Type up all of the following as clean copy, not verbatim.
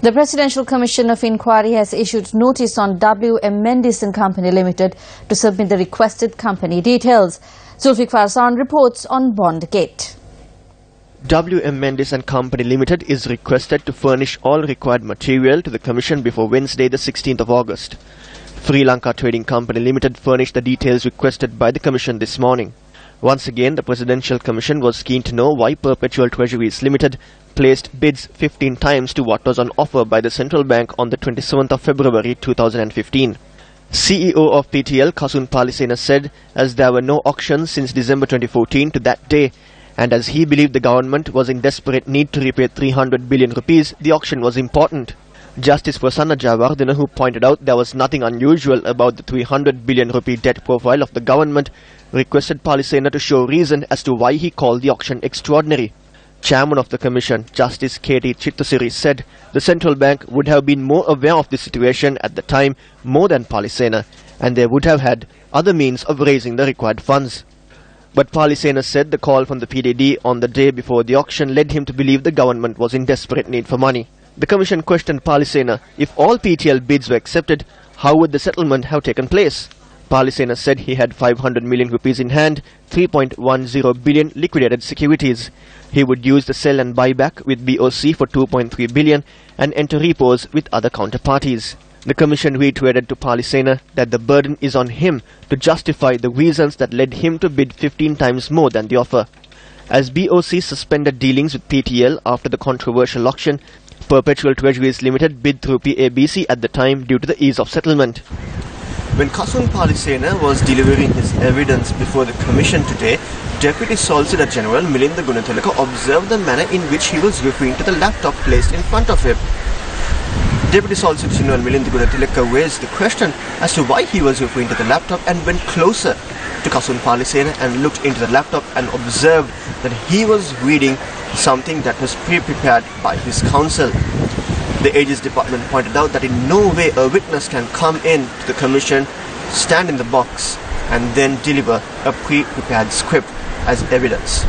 The Presidential Commission of Inquiry has issued notice on Mendis Company Limited to submit the requested company details. Zulfikar Hassan reports on Bondgate. Mendis Company Limited is requested to furnish all required material to the Commission before Wednesday, the 16th of August. Lanka Trading Company Limited furnished the details requested by the Commission this morning. Once again, the Presidential Commission was keen to know why Perpetual Treasuries Limited placed bids 15 times to what was on offer by the Central Bank on the 27th of February 2015. CEO of PTL, Kasun Palisena, said as there were no auctions since December 2014 to that day, and as he believed the government was in desperate need to repay 300 billion rupees, the auction was important. Justice Prasanna Jayawardena, who pointed out there was nothing unusual about the 300 billion rupee debt profile of the government, requested Palisena to show reason as to why he called the auction extraordinary. Chairman of the Commission, Justice K.T. Chittasiri, said the Central Bank would have been more aware of the situation at the time more than Palisena, and they would have had other means of raising the required funds. But Palisena said the call from the PDD on the day before the auction led him to believe the government was in desperate need for money. The Commission questioned Palisena if all PTL bids were accepted, how would the settlement have taken place? Palisena said he had 500 million rupees in hand, 3.10 billion liquidated securities. He would use the sell and buyback with BOC for 2.3 billion and enter repos with other counterparties. The Commission reiterated to Palisena that the burden is on him to justify the reasons that led him to bid 15 times more than the offer. As BOC suspended dealings with PTL after the controversial auction, Perpetual Treasuries Limited bid through PABC at the time due to the ease of settlement. When Kasun Palisena was delivering his evidence before the Commission today, Deputy Solicitor General Milinda Gunatilaka observed the manner in which he was referring to the laptop placed in front of him. Deputy Solicitor General Milinda Gunatilaka raised the question as to why he was referring to the laptop and went closer to Kasun Palisena and looked into the laptop and observed that he was reading something that was pre-prepared by his counsel. The Aegis Department pointed out that in no way a witness can come in to the Commission, stand in the box and then deliver a pre-prepared script as evidence.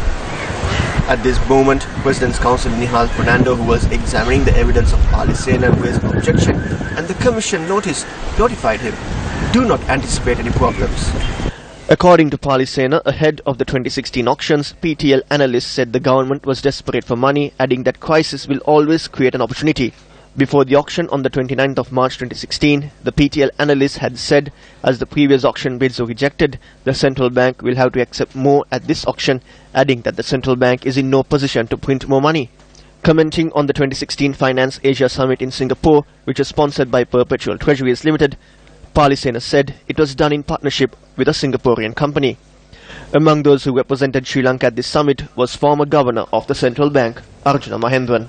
At this moment, President's Counsel Nihal Fernando, who was examining the evidence of Palisena, raised an objection and the Commission notified him, "Do not anticipate any problems." According to Palisena, ahead of the 2016 auctions, PTL analysts said the government was desperate for money, adding that crisis will always create an opportunity. Before the auction on the 29th of March 2016, the PTL analysts had said as the previous auction bids were rejected, the Central Bank will have to accept more at this auction, adding that the Central Bank is in no position to print more money. Commenting on the 2016 Finance Asia Summit in Singapore, which was sponsored by Perpetual Treasuries Limited, Palisena said it was done in partnership with a Singaporean company. Among those who represented Sri Lanka at this summit was former Governor of the Central Bank, Arjuna Mahendran.